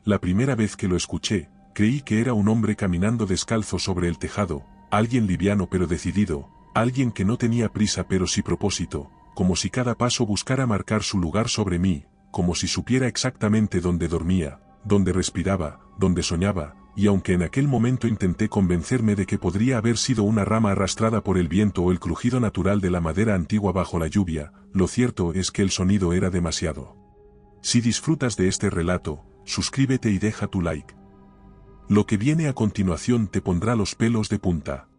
La primera vez que lo escuché, creí que era un hombre caminando descalzo sobre el tejado, alguien liviano pero decidido, alguien que no tenía prisa pero sí propósito, como si cada paso buscara marcar su lugar sobre mí, como si supiera exactamente dónde dormía, dónde respiraba, dónde soñaba, y aunque en aquel momento intenté convencerme de que podría haber sido una rama arrastrada por el viento o el crujido natural de la madera antigua bajo la lluvia, lo cierto es que el sonido era demasiado. Si disfrutas de este relato, suscríbete y deja tu like. Lo que viene a continuación te pondrá los pelos de punta.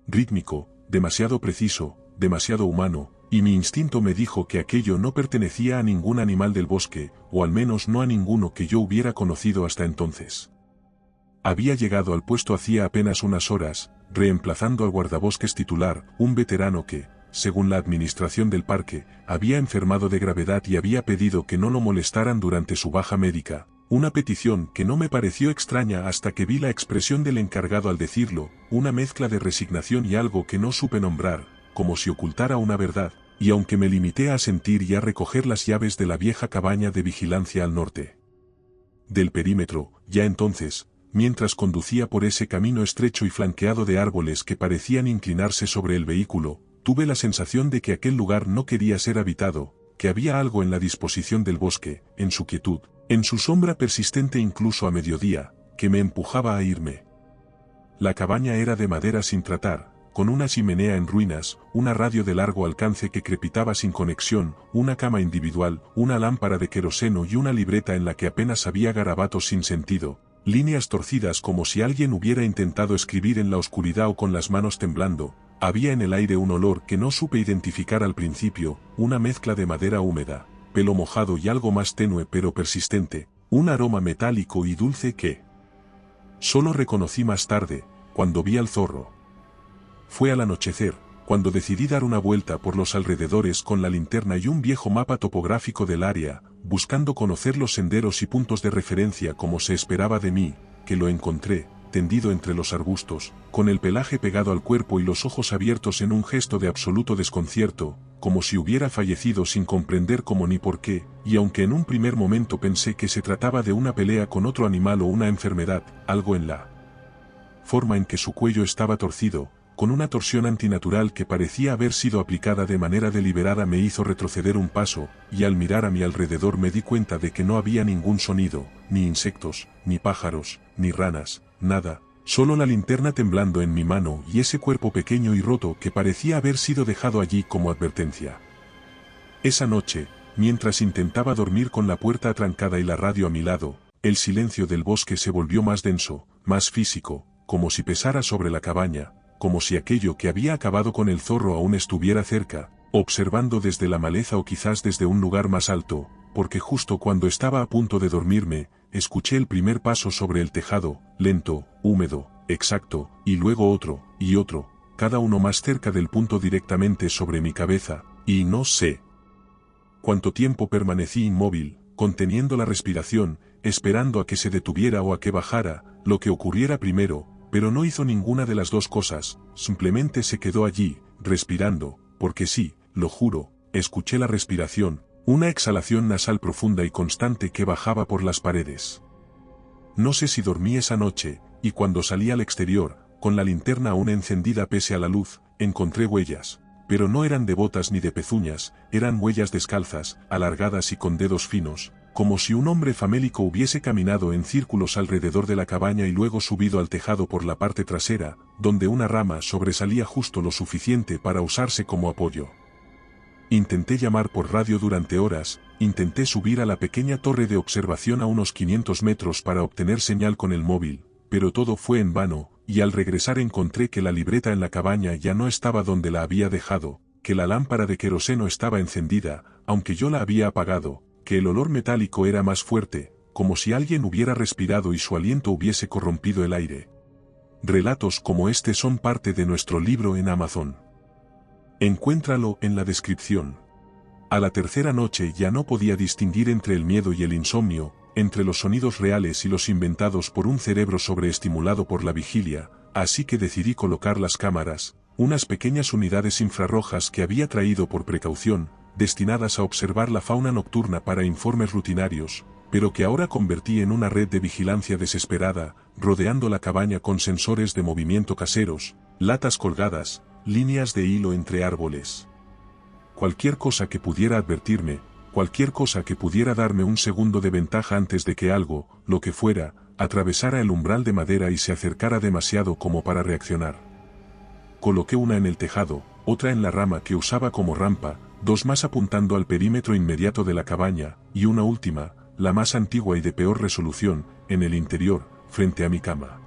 Rítmico, demasiado preciso, demasiado humano, y mi instinto me dijo que aquello no pertenecía a ningún animal del bosque, o al menos no a ninguno que yo hubiera conocido hasta entonces. Había llegado al puesto hacía apenas unas horas, reemplazando al guardabosques titular, un veterano que, según la administración del parque, había enfermado de gravedad y había pedido que no lo molestaran durante su baja médica, una petición que no me pareció extraña hasta que vi la expresión del encargado al decirlo, una mezcla de resignación y algo que no supe nombrar, como si ocultara una verdad, y aunque me limité a sentir y a recoger las llaves de la vieja cabaña de vigilancia al norte del perímetro, ya entonces, mientras conducía por ese camino estrecho y flanqueado de árboles que parecían inclinarse sobre el vehículo, tuve la sensación de que aquel lugar no quería ser habitado, que había algo en la disposición del bosque, en su quietud, en su sombra persistente incluso a mediodía, que me empujaba a irme. La cabaña era de madera sin tratar, con una chimenea en ruinas, una radio de largo alcance que crepitaba sin conexión, una cama individual, una lámpara de queroseno y una libreta en la que apenas había garabatos sin sentido, líneas torcidas como si alguien hubiera intentado escribir en la oscuridad o con las manos temblando. Había en el aire un olor que no supe identificar al principio, una mezcla de madera húmeda, pelo mojado y algo más tenue pero persistente, un aroma metálico y dulce que solo reconocí más tarde, cuando vi al zorro. Fue al anochecer, cuando decidí dar una vuelta por los alrededores con la linterna y un viejo mapa topográfico del área, buscando conocer los senderos y puntos de referencia como se esperaba de mí, que lo encontré, tendido entre los arbustos, con el pelaje pegado al cuerpo y los ojos abiertos en un gesto de absoluto desconcierto, como si hubiera fallecido sin comprender cómo ni por qué, y aunque en un primer momento pensé que se trataba de una pelea con otro animal o una enfermedad, algo en la forma en que su cuello estaba torcido, con una torsión antinatural que parecía haber sido aplicada de manera deliberada me hizo retroceder un paso, y al mirar a mi alrededor me di cuenta de que no había ningún sonido, ni insectos, ni pájaros, ni ranas, nada, solo la linterna temblando en mi mano y ese cuerpo pequeño y roto que parecía haber sido dejado allí como advertencia. Esa noche, mientras intentaba dormir con la puerta atrancada y la radio a mi lado, el silencio del bosque se volvió más denso, más físico, como si pesara sobre la cabaña, como si aquello que había acabado con el zorro aún estuviera cerca, observando desde la maleza o quizás desde un lugar más alto, porque justo cuando estaba a punto de dormirme, escuché el primer paso sobre el tejado, lento, húmedo, exacto, y luego otro, y otro, cada uno más cerca del punto directamente sobre mi cabeza, y no sé cuánto tiempo permanecí inmóvil, conteniendo la respiración, esperando a que se detuviera o a que bajara, lo que ocurriera primero, pero no hizo ninguna de las dos cosas, simplemente se quedó allí, respirando, porque sí, lo juro, escuché la respiración, una exhalación nasal profunda y constante que bajaba por las paredes. No sé si dormí esa noche, y cuando salí al exterior, con la linterna aún encendida pese a la luz, encontré huellas, pero no eran de botas ni de pezuñas, eran huellas descalzas, alargadas y con dedos finos, como si un hombre famélico hubiese caminado en círculos alrededor de la cabaña y luego subido al tejado por la parte trasera, donde una rama sobresalía justo lo suficiente para usarse como apoyo. Intenté llamar por radio durante horas, intenté subir a la pequeña torre de observación a unos 500 metros para obtener señal con el móvil, pero todo fue en vano, y al regresar encontré que la libreta en la cabaña ya no estaba donde la había dejado, que la lámpara de queroseno estaba encendida, aunque yo la había apagado, que el olor metálico era más fuerte, como si alguien hubiera respirado y su aliento hubiese corrompido el aire. Relatos como este son parte de nuestro libro en Amazon. Encuéntralo en la descripción. A la tercera noche ya no podía distinguir entre el miedo y el insomnio, entre los sonidos reales y los inventados por un cerebro sobreestimulado por la vigilia, así que decidí colocar las cámaras, unas pequeñas unidades infrarrojas que había traído por precaución, destinadas a observar la fauna nocturna para informes rutinarios, pero que ahora convertí en una red de vigilancia desesperada, rodeando la cabaña con sensores de movimiento caseros, latas colgadas, líneas de hilo entre árboles. Cualquier cosa que pudiera advertirme, cualquier cosa que pudiera darme un segundo de ventaja antes de que algo, lo que fuera, atravesara el umbral de madera y se acercara demasiado como para reaccionar. Coloqué una en el tejado, otra en la rama que usaba como rampa, dos más apuntando al perímetro inmediato de la cabaña, y una última, la más antigua y de peor resolución, en el interior, frente a mi cama.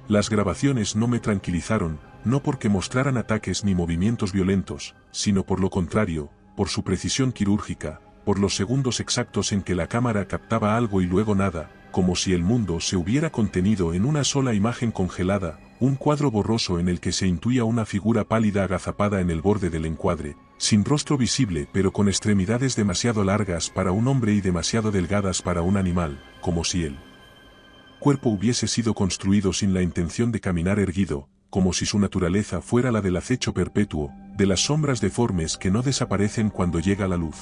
Las grabaciones no me tranquilizaron, no porque mostraran ataques ni movimientos violentos, sino por lo contrario, por su precisión quirúrgica, por los segundos exactos en que la cámara captaba algo y luego nada, como si el mundo se hubiera contenido en una sola imagen congelada, un cuadro borroso en el que se intuía una figura pálida agazapada en el borde del encuadre, sin rostro visible pero con extremidades demasiado largas para un hombre y demasiado delgadas para un animal, como si el cuerpo hubiese sido construido sin la intención de caminar erguido, como si su naturaleza fuera la del acecho perpetuo, de las sombras deformes que no desaparecen cuando llega la luz.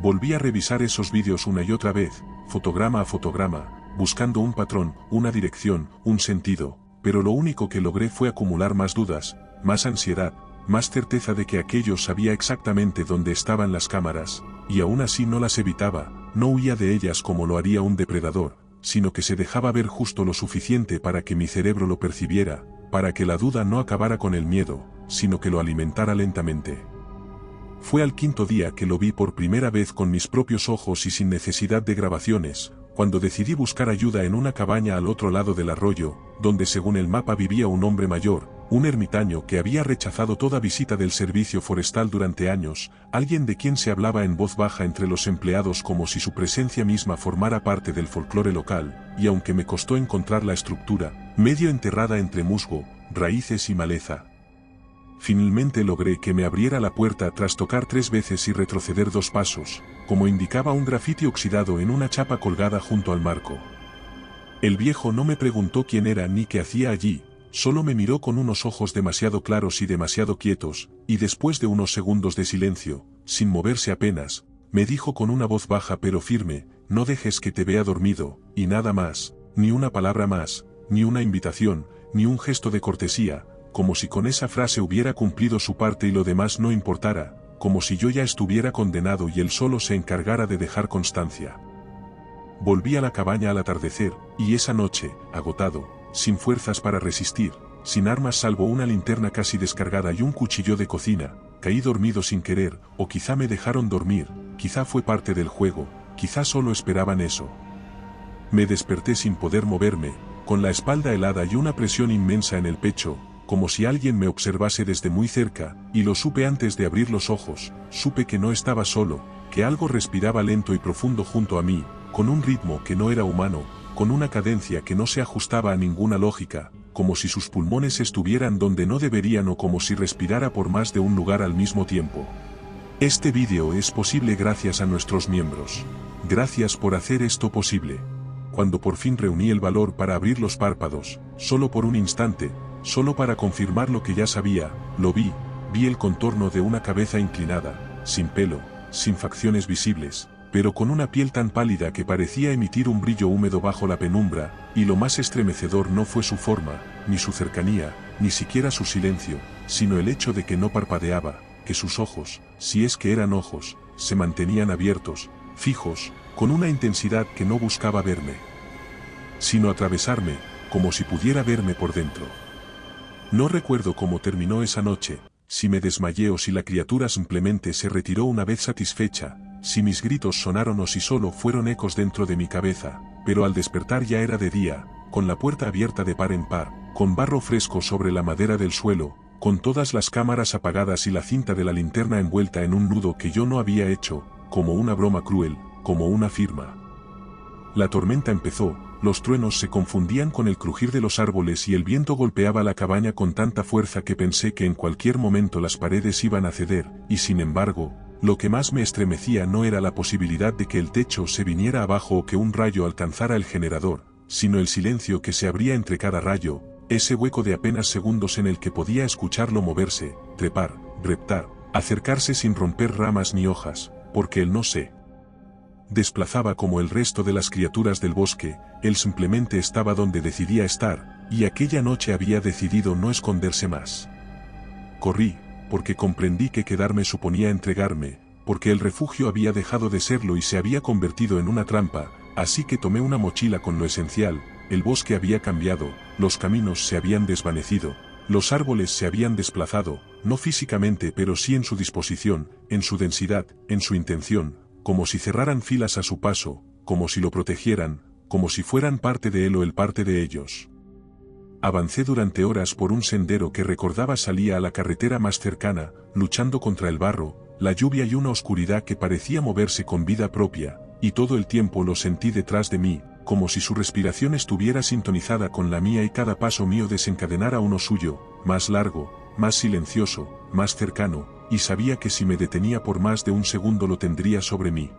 Volví a revisar esos vídeos una y otra vez, fotograma a fotograma, buscando un patrón, una dirección, un sentido, pero lo único que logré fue acumular más dudas, más ansiedad, más certeza de que aquello sabía exactamente dónde estaban las cámaras, y aún así no las evitaba, no huía de ellas como lo haría un depredador, sino que se dejaba ver justo lo suficiente para que mi cerebro lo percibiera, para que la duda no acabara con el miedo, sino que lo alimentara lentamente. Fue al quinto día que lo vi por primera vez con mis propios ojos y sin necesidad de grabaciones, cuando decidí buscar ayuda en una cabaña al otro lado del arroyo, donde según el mapa vivía un hombre mayor, un ermitaño que había rechazado toda visita del servicio forestal durante años, alguien de quien se hablaba en voz baja entre los empleados como si su presencia misma formara parte del folclore local, y aunque me costó encontrar la estructura, medio enterrada entre musgo, raíces y maleza, finalmente logré que me abriera la puerta tras tocar 3 veces y retroceder 2 pasos, como indicaba un grafiti oxidado en una chapa colgada junto al marco. El viejo no me preguntó quién era ni qué hacía allí, solo me miró con unos ojos demasiado claros y demasiado quietos, y después de unos segundos de silencio, sin moverse apenas, me dijo con una voz baja pero firme: no dejes que te vea dormido, y nada más, ni una palabra más, ni una invitación, ni un gesto de cortesía, como si con esa frase hubiera cumplido su parte y lo demás no importara, como si yo ya estuviera condenado y él solo se encargara de dejar constancia. Volví a la cabaña al atardecer, y esa noche, agotado, sin fuerzas para resistir, sin armas salvo una linterna casi descargada y un cuchillo de cocina, caí dormido sin querer, o quizá me dejaron dormir, quizá fue parte del juego, quizá solo esperaban eso. Me desperté sin poder moverme, con la espalda helada y una presión inmensa en el pecho, como si alguien me observase desde muy cerca, y lo supe antes de abrir los ojos, supe que no estaba solo, que algo respiraba lento y profundo junto a mí, con un ritmo que no era humano, con una cadencia que no se ajustaba a ninguna lógica, como si sus pulmones estuvieran donde no deberían o como si respirara por más de un lugar al mismo tiempo. Este vídeo es posible gracias a nuestros miembros. Gracias por hacer esto posible. Cuando por fin reuní el valor para abrir los párpados, solo por un instante, solo para confirmar lo que ya sabía, lo vi el contorno de una cabeza inclinada, sin pelo, sin facciones visibles, pero con una piel tan pálida que parecía emitir un brillo húmedo bajo la penumbra, y lo más estremecedor no fue su forma, ni su cercanía, ni siquiera su silencio, sino el hecho de que no parpadeaba, que sus ojos, si es que eran ojos, se mantenían abiertos, fijos, con una intensidad que no buscaba verme, sino atravesarme, como si pudiera verme por dentro. No recuerdo cómo terminó esa noche, si me desmayé o si la criatura simplemente se retiró una vez satisfecha, si mis gritos sonaron o si solo fueron ecos dentro de mi cabeza, pero al despertar ya era de día, con la puerta abierta de par en par, con barro fresco sobre la madera del suelo, con todas las cámaras apagadas y la cinta de la linterna envuelta en un nudo que yo no había hecho, como una broma cruel, como una firma. La tormenta empezó. Los truenos se confundían con el crujir de los árboles y el viento golpeaba la cabaña con tanta fuerza que pensé que en cualquier momento las paredes iban a ceder, y sin embargo, lo que más me estremecía no era la posibilidad de que el techo se viniera abajo o que un rayo alcanzara el generador, sino el silencio que se abría entre cada rayo, ese hueco de apenas segundos en el que podía escucharlo moverse, trepar, reptar, acercarse sin romper ramas ni hojas, porque el no sé desplazaba como el resto de las criaturas del bosque, él simplemente estaba donde decidía estar, y aquella noche había decidido no esconderse más. Corrí, porque comprendí que quedarme suponía entregarme, porque el refugio había dejado de serlo y se había convertido en una trampa, así que tomé una mochila con lo esencial. El bosque había cambiado, los caminos se habían desvanecido, los árboles se habían desplazado, no físicamente pero sí en su disposición, en su densidad, en su intención, como si cerraran filas a su paso, como si lo protegieran, como si fueran parte de él o él parte de ellos. Avancé durante horas por un sendero que recordaba salía a la carretera más cercana, luchando contra el barro, la lluvia y una oscuridad que parecía moverse con vida propia, y todo el tiempo lo sentí detrás de mí, como si su respiración estuviera sintonizada con la mía y cada paso mío desencadenara uno suyo, más largo, más silencioso, más cercano, y sabía que si me detenía por más de un segundo lo tendría sobre mí.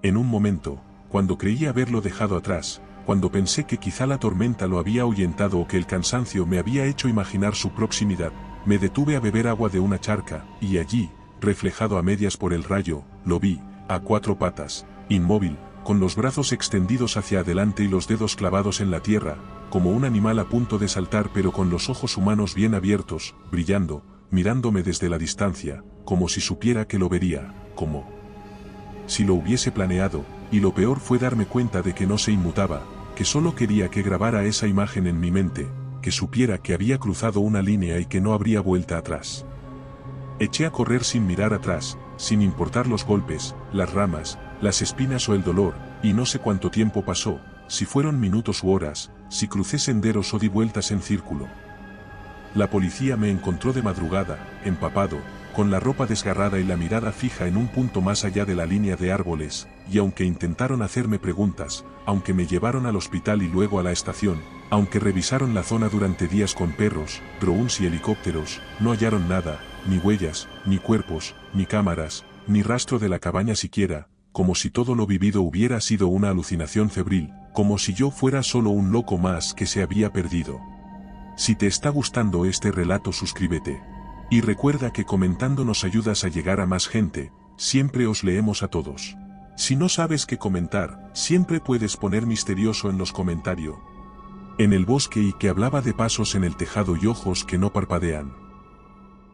En un momento, cuando creí haberlo dejado atrás, cuando pensé que quizá la tormenta lo había ahuyentado o que el cansancio me había hecho imaginar su proximidad, me detuve a beber agua de una charca, y allí, reflejado a medias por el rayo, lo vi, a cuatro patas, inmóvil, con los brazos extendidos hacia adelante y los dedos clavados en la tierra, como un animal a punto de saltar pero con los ojos humanos bien abiertos, brillando, mirándome desde la distancia, como si supiera que lo vería, como si lo hubiese planeado, y lo peor fue darme cuenta de que no se inmutaba, que solo quería que grabara esa imagen en mi mente, que supiera que había cruzado una línea y que no habría vuelta atrás. Eché a correr sin mirar atrás, sin importar los golpes, las ramas, las espinas o el dolor, y no sé cuánto tiempo pasó, si fueron minutos u horas, si crucé senderos o di vueltas en círculo. La policía me encontró de madrugada, empapado, con la ropa desgarrada y la mirada fija en un punto más allá de la línea de árboles, y aunque intentaron hacerme preguntas, aunque me llevaron al hospital y luego a la estación, aunque revisaron la zona durante días con perros, drones y helicópteros, no hallaron nada, ni huellas, ni cuerpos, ni cámaras, ni rastro de la cabaña siquiera, como si todo lo vivido hubiera sido una alucinación febril, como si yo fuera solo un loco más que se había perdido. Si te está gustando este relato, suscríbete. Y recuerda que comentando nos ayudas a llegar a más gente, siempre os leemos a todos. Si no sabes qué comentar, siempre puedes poner misterioso en los comentarios. En el bosque y que hablaba de pasos en el tejado y ojos que no parpadean.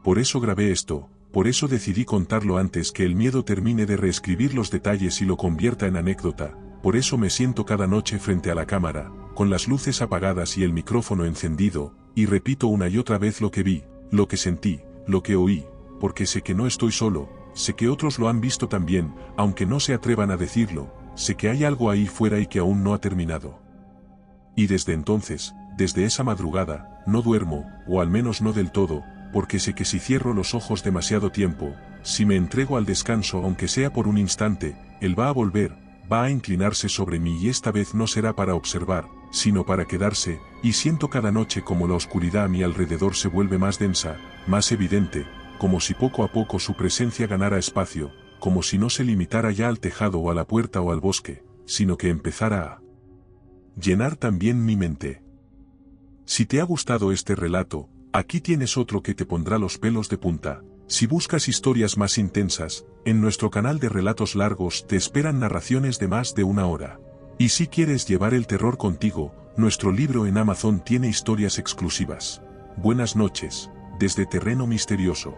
Por eso grabé esto, por eso decidí contarlo antes que el miedo termine de reescribir los detalles y lo convierta en anécdota, por eso me siento cada noche frente a la cámara, con las luces apagadas y el micrófono encendido, y repito una y otra vez lo que vi, lo que sentí, lo que oí, porque sé que no estoy solo, sé que otros lo han visto también, aunque no se atrevan a decirlo, sé que hay algo ahí fuera y que aún no ha terminado. Y desde entonces, desde esa madrugada, no duermo, o al menos no del todo, porque sé que si cierro los ojos demasiado tiempo, si me entrego al descanso aunque sea por un instante, él va a volver, va a inclinarse sobre mí y esta vez no será para observar, sino para quedarse, y siento cada noche como la oscuridad a mi alrededor se vuelve más densa, más evidente, como si poco a poco su presencia ganara espacio, como si no se limitara ya al tejado o a la puerta o al bosque, sino que empezara a llenar también mi mente. Si te ha gustado este relato, aquí tienes otro que te pondrá los pelos de punta. Si buscas historias más intensas, en nuestro canal de relatos largos te esperan narraciones de más de una hora. Y si quieres llevar el terror contigo, nuestro libro en Amazon tiene historias exclusivas. Buenas noches, desde Terreno Misterioso.